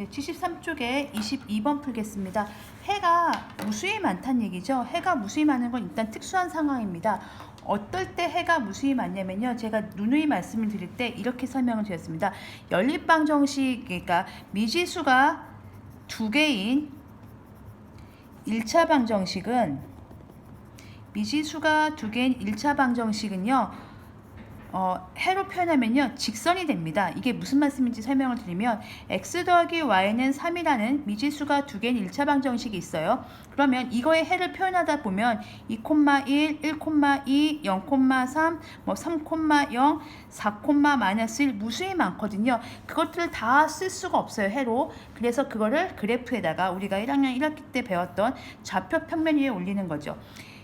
네, 73쪽에 22번 풀겠습니다. 해가 무수히 많다는 얘기죠. 해가 무수히 많은 건 일단 특수한 상황입니다. 어떨 때 해가 무수히 많냐면요. 제가 누누이 말씀을 드릴 때 이렇게 설명을 드렸습니다. 연립방정식, 그러니까 미지수가 두 개인 1차 방정식은 미지수가 두 개인 1차 방정식은요. 해로 표현하면요 직선이 됩니다. 이게 무슨 말씀인지 설명을 드리면 x 더하기 y는 3이라는 미지수가 두 개인 1차 방정식이 있어요. 그러면 이거의 해를 표현하다 보면 2,1, 1,2, 0,3, 3,0, 4,-1 무수히 많거든요. 그것들을 다 쓸 수가 없어요, 해로. 그래서 그거를 그래프에다가 우리가 1학년 1학기 때 배웠던 좌표 평면 위에 올리는 거죠.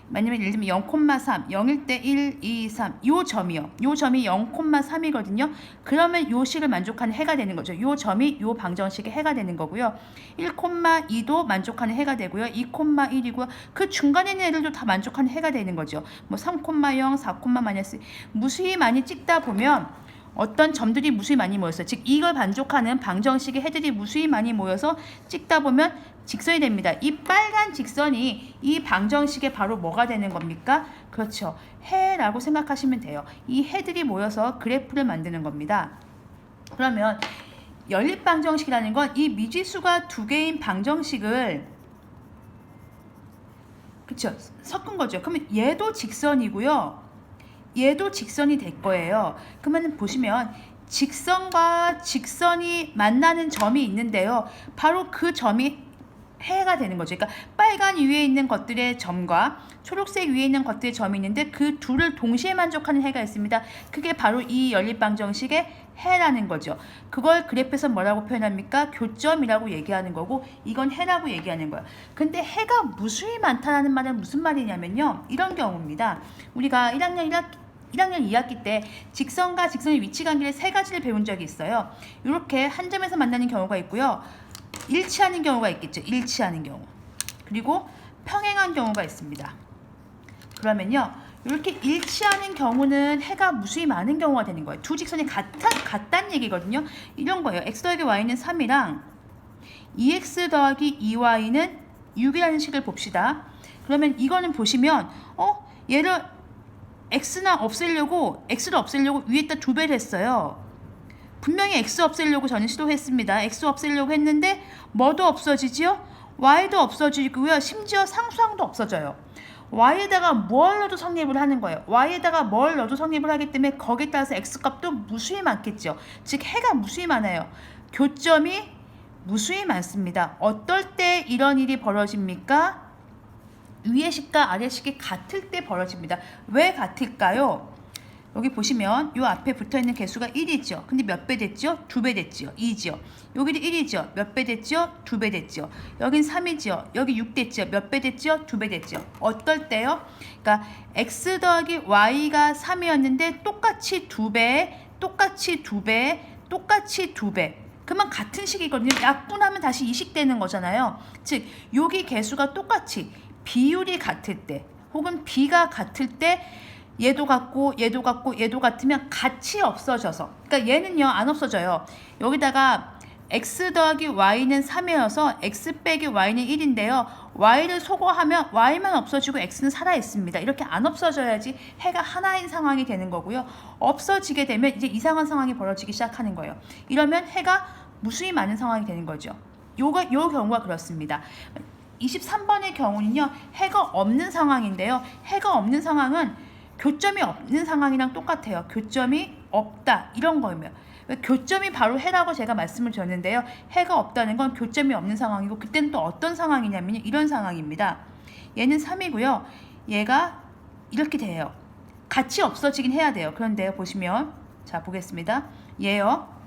만약에 예를 들면 0,3, 0일 때 1, 2, 3, 요 점이요. 요 점이 0,3이거든요. 그러면 요 식을 만족하는 해가 되는 거죠. 요 점이 요 방정식의 해가 되는 거고요. 1,2도 만족하는 해가 되고요. 2,1이고요. 그 중간에 있는 애들도 다 만족하는 해가 되는 거죠. 3,0, 4,-1 무수히 많이 찍다 보면 어떤 점들이 무수히 많이 모였어요. 즉 이걸 만족하는 방정식의 해들이 무수히 많이 모여서 찍다 보면 직선이 됩니다. 이 빨간 직선이 이 방정식의 바로 뭐가 되는 겁니까? 그렇죠. 해라고 생각하시면 돼요. 이 해들이 모여서 그래프를 만드는 겁니다. 그러면 연립방정식이라는 건 이 미지수가 두 개인 방정식을 그렇죠. 섞은 거죠. 그러면 얘도 직선이고요. 얘도 직선이 될 거예요. 그러면 보시면 직선과 직선이 만나는 점이 있는데요. 바로 그 점이 해가 되는 거죠. 그러니까 빨간 위에 있는 것들의 점과 초록색 위에 있는 것들의 점이 있는데 그 둘을 동시에 만족하는 해가 있습니다. 그게 바로 이 연립방정식의 해라는 거죠. 그걸 그래프에서 뭐라고 표현합니까? 교점이라고 얘기하는 거고 이건 해라고 얘기하는 거예요. 근데 해가 무수히 많다는 말은 무슨 말이냐면요. 이런 경우입니다. 우리가 1학년 2학기 때 직선과 직선의 위치관계를 세 가지를 배운 적이 있어요. 이렇게 한 점에서 만나는 경우가 있고요. 일치하는 경우가 있겠죠. 일치하는 경우. 그리고 평행한 경우가 있습니다. 그러면요. 이렇게 일치하는 경우는 해가 무수히 많은 경우가 되는 거예요. 두 직선이 같다는 얘기거든요. 이런 거예요. x 더하기 y는 3이랑 2x 더하기 2y는 6이라는 식을 봅시다. 그러면 이거는 보시면 얘를 x를 없애려고 위에다 2배를 했어요. 분명히 x 없애려고 저는 시도했습니다. x 없애려고 했는데 뭐도 없어지지요? y도 없어지고요. 심지어 상수항도 없어져요. y에다가 뭘 넣어도 성립을 하는 거예요. y에다가 뭘 넣어도 성립을 하기 때문에 거기에 따라서 x값도 무수히 많겠죠. 즉 해가 무수히 많아요. 교점이 무수히 많습니다. 어떨 때 이런 일이 벌어집니까? 위의 식과 아래 식이 같을 때 벌어집니다. 왜 같을까요? 여기 보시면 이 앞에 붙어있는 개수가 1이죠. 근데 몇 배 됐죠? 2배 됐죠. 2죠. 여기도 1이죠. 몇 배 됐죠? 2배 됐죠. 여긴 3이죠. 여기 6 됐죠. 몇 배 됐죠? 2배 됐죠. 어떨 때요? 그러니까 x 더하기 y가 3이었는데 똑같이 2배, 똑같이 2배, 똑같이 2배. 그러면 같은 식이거든요. 약분하면 다시 2식 되는 거잖아요. 즉 여기 개수가 똑같이 비율이 같을 때 혹은 b가 같을 때 얘도 같고 얘도 같고 얘도 같으면 같이 없어져서 그러니까 얘는요 안 없어져요. 여기다가 x 더하기 y는 3이어서 x 빼기 y는 1인데요. y를 소거하면 y만 없어지고 x는 살아있습니다. 이렇게 안 없어져야지 해가 하나인 상황이 되는 거고요. 없어지게 되면 이제 이상한 상황이 벌어지기 시작하는 거예요. 이러면 해가 무수히 많은 상황이 되는 거죠. 요 경우가 그렇습니다. 23번의 경우는요. 해가 없는 상황인데요. 해가 없는 상황은 교점이 없는 상황이랑 똑같아요. 교점이 없다 이런 거예요. 교점이 바로 해라고 제가 말씀을 드렸는데요. 해가 없다는 건 교점이 없는 상황이고 그때는 또 어떤 상황이냐면 이런 상황입니다. 얘는 3이고요. 얘가 이렇게 돼요. 같이 없어지긴 해야 돼요. 그런데요. 보시면 자 보겠습니다. 얘요.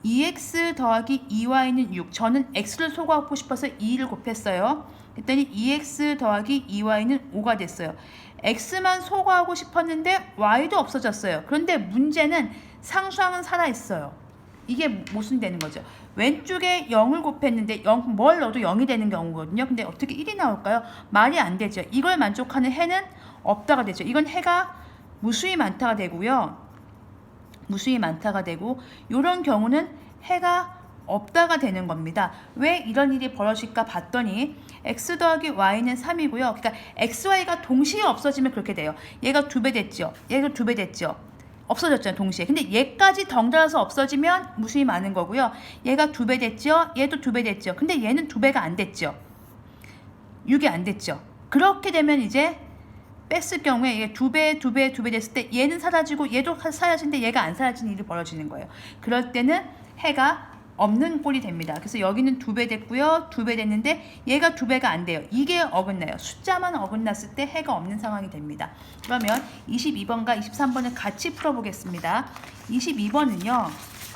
2x 더하기 2y는 6. 저는 x를 소거하고 싶어서 2를 곱했어요. 그랬더니 2x 더하기 2y는 5가 됐어요. x만 소거하고 싶었는데 y도 없어졌어요. 그런데 문제는 상수항은 살아있어요. 이게 무슨 되는 거죠? 왼쪽에 0을 곱했는데 뭘 넣어도 0이 되는 경우거든요. 근데 어떻게 1이 나올까요? 말이 안 되죠. 이걸 만족하는 해는 없다가 되죠. 이건 해가 무수히 많다가 되고요. 무수히 많다가 되고 이런 경우는 해가 없다가 되는 겁니다. 왜 이런 일이 벌어질까 봤더니 x 더하기 y는 3이고요. 그러니까 x, y가 동시에 없어지면 그렇게 돼요. 얘가 2배 됐죠. 얘가 2배 됐죠. 없어졌잖아요. 동시에. 근데 얘까지 덩달아서 없어지면 무수히 많은 거고요. 얘가 2배 됐죠. 얘도 2배 됐죠. 근데 얘는 2배가 안 됐죠. 6이 안 됐죠. 그렇게 되면 이제 뺐을 경우에 얘 2배 됐을 때 얘는 사라지고 얘도 사라지는데 얘가 안 사라지는 일이 벌어지는 거예요. 그럴 때는 해가 없는 꼴이 됩니다. 그래서 여기는 2배 됐고요. 2배 됐는데 얘가 2배가 안 돼요. 이게 어긋나요. 숫자만 어긋났을 때 해가 없는 상황이 됩니다. 그러면 22번과 23번을 같이 풀어보겠습니다. 22번은요.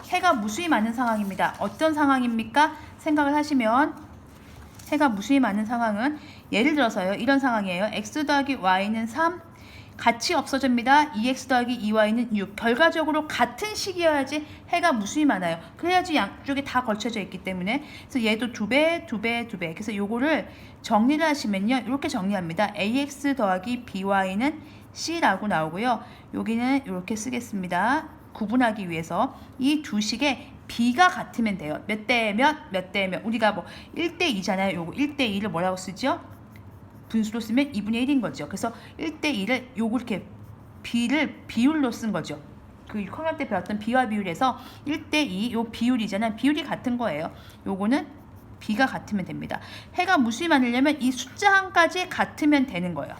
해가 무수히 많은 상황입니다. 어떤 상황입니까? 생각을 하시면 해가 무수히 많은 상황은 예를 들어서요. 이런 상황이에요. x 더하기 y는 3 같이 없어집니다. 2x 더하기 2y는 6. 결과적으로 같은 시기여야지 해가 무수히 많아요. 그래야지 양쪽에 다 걸쳐져 있기 때문에. 그래서 얘도 2배. 그래서 요거를 정리를 하시면요. 이렇게 정리합니다. ax 더하기 by는 c라고 나오고요. 여기는 이렇게 쓰겠습니다. 구분하기 위해서 이 두 식의 b가 같으면 돼요. 몇 대 몇 우리가 뭐 1대 2잖아요. 요거 1대 2를 뭐라고 쓰죠? 분수로 쓰면 2분의 1인 거죠. 그래서 1대 2를 요거 이렇게 b를 비율로 쓴 거죠. 그 6학년 때 배웠던 비와 비율에서 1대 2 요 비율이잖아요. 비율이 같은 거예요. 요거는 b가 같으면 됩니다. 해가 무수히 많으려면 이 숫자 한까지 같으면 되는 거예요.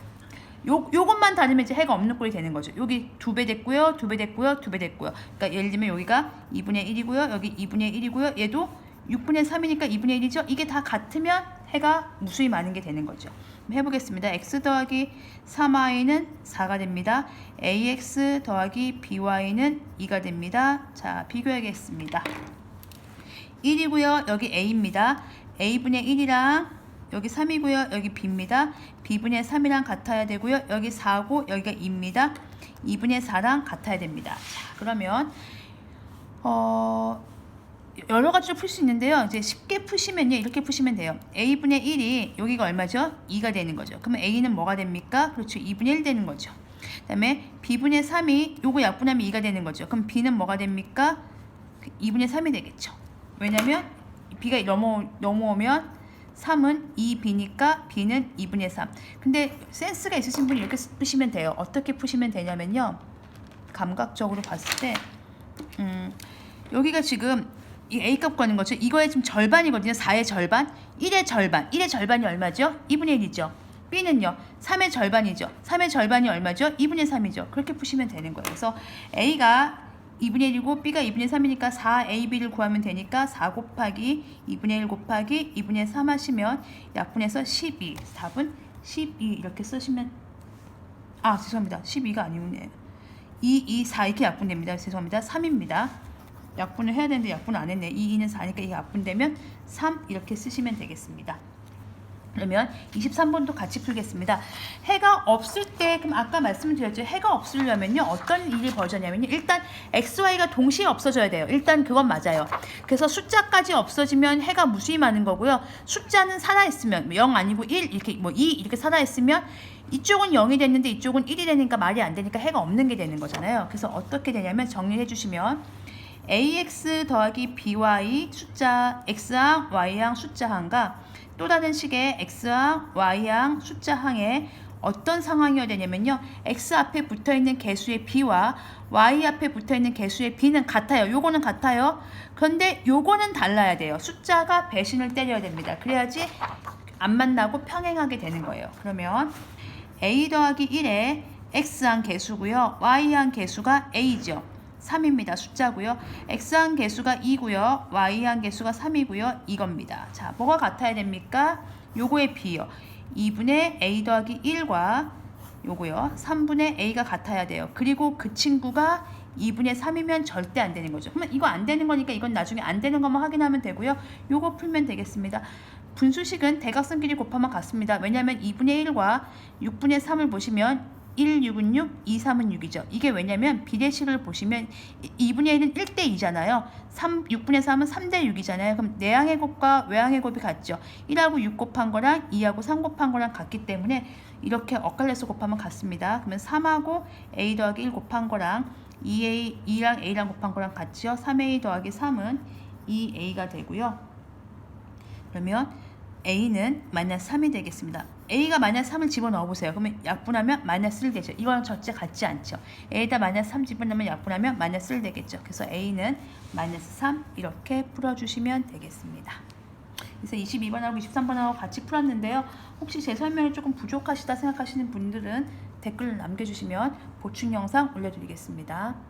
요것만 다르면 이제 해가 없는 꼴이 되는 거죠. 여기 2배 됐고요. 2배 됐고요. 2배 됐고요. 그러니까 예를 들면 여기가 2분의 1이고요. 여기 2분의 1이고요. 얘도 6분의 3이니까 2분의 1이죠. 이게 다 같으면 해가 무수히 많은 게 되는 거죠. 해보겠습니다. x 더하기 3y는 4가 됩니다. ax 더하기 by는 2가 됩니다. 자, 비교하겠습니다. 1이고요. 여기 a입니다. a분의 1이랑 여기 3이고요. 여기 b입니다. b분의 3이랑 같아야 되고요. 여기 4고 여기가 2입니다. 2분의 4랑 같아야 됩니다. 자, 그러면 여러 가지로 풀 수 있는데요. 이제 쉽게 푸시면요. 이렇게 푸시면 돼요. a분의 1이 여기가 얼마죠? 2가 되는 거죠. 그러면 a는 뭐가 됩니까? 그렇죠. 2분의 1 되는 거죠. 그 다음에 b분의 3이 요거 약분하면 2가 되는 거죠. 그럼 b는 뭐가 됩니까? 2분의 3이 되겠죠. 왜냐면 b가 넘어오면 3은 2b니까 b는 2분의 3. 근데 센스가 있으신 분이 이렇게 푸시면 돼요. 어떻게 푸시면 되냐면요. 감각적으로 봤을 때 여기가 지금 이 A값 구하는 거죠. 이거의 지금 절반이거든요. 4의 절반. 1의 절반. 1의 절반이 얼마죠? 2분의 1이죠. B는요. 3의 절반이죠. 3의 절반이 얼마죠? 2분의 3이죠. 그렇게 푸시면 되는 거예요. 그래서 A가 2분의 1이고 B가 2분의 3이니까 4AB를 구하면 되니까 4 곱하기 2분의 1 곱하기 2분의 3 하시면 약분해서 12. 답은 12 이렇게 쓰시면 죄송합니다. 12가 아니네요. 2, 4 이렇게 약분됩니다. 죄송합니다. 3입니다. 약분을 해야 되는데 약분 안 했네. 2, 2는 4니까 이게 약분되면 3 이렇게 쓰시면 되겠습니다. 그러면 23번도 같이 풀겠습니다. 해가 없을 때, 그럼 아까 말씀드렸죠. 해가 없으려면요. 어떤 일이 벌어졌냐면요. 일단 XY가 동시에 없어져야 돼요. 일단 그건 맞아요. 그래서 숫자까지 없어지면 해가 무수히 많은 거고요. 숫자는 살아있으면 0 아니고 1 이렇게 2 이렇게 살아있으면 이쪽은 0이 됐는데 이쪽은 1이 되니까 말이 안 되니까 해가 없는 게 되는 거잖아요. 그래서 어떻게 되냐면 정리해 주시면 ax 더하기 by 숫자 x항 y항 숫자항과 또 다른 식의 x항 y항 숫자항에 어떤 상황이어야 되냐면요. x 앞에 붙어있는 개수의 b와 y 앞에 붙어있는 개수의 b는 같아요. 요거는 같아요. 그런데 요거는 달라야 돼요. 숫자가 배신을 때려야 됩니다. 그래야지 안 만나고 평행하게 되는 거예요. 그러면 a 더하기 1에 x항 개수고요. y항 개수가 a죠. 3입니다. 숫자고요. x항 개수가 2고요. y항 개수가 3이고요. 이겁니다. 자, 뭐가 같아야 됩니까? 요거의 b요. 2분의 a 더하기 1과 요거요. 3분의 a가 같아야 돼요. 그리고 그 친구가 2분의 3이면 절대 안 되는 거죠. 그러면 이거 안 되는 거니까 이건 나중에 안 되는 것만 확인하면 되고요. 요거 풀면 되겠습니다. 분수식은 대각선끼리 곱하면 같습니다. 왜냐하면 2분의 1과 6분의 3을 보시면 1, 6은 6, 2, 3은 6이죠. 이게 왜냐면 비례식을 보시면 2분의 1은 1대 2잖아요. 6분의 3은 3대 6이잖아요. 그럼 내항의 곱과 외항의 곱이 같죠. 1하고 6 곱한 거랑 2하고 3 곱한 거랑 같기 때문에 이렇게 엇갈려서 곱하면 같습니다. 그러면 3하고 a 더하기 1 곱한 거랑 2랑 a랑 곱한 거랑 같죠. 3a 더하기 3은 2a가 되고요. 그러면 a는 마이너스 3이 되겠습니다. a가 마이너스 3을 집어넣어 보세요. 그러면 약분하면 마이너스 1 되죠. 이거랑 절대 같지 않죠. a에다 마이너스 3 집어넣으면 약분하면 마이너스 1 되겠죠. 그래서 a는 마이너스 3 이렇게 풀어주시면 되겠습니다. 그래서 22번하고 23번하고 같이 풀었는데요. 혹시 제 설명이 조금 부족하시다 생각하시는 분들은 댓글 남겨주시면 보충 영상 올려드리겠습니다.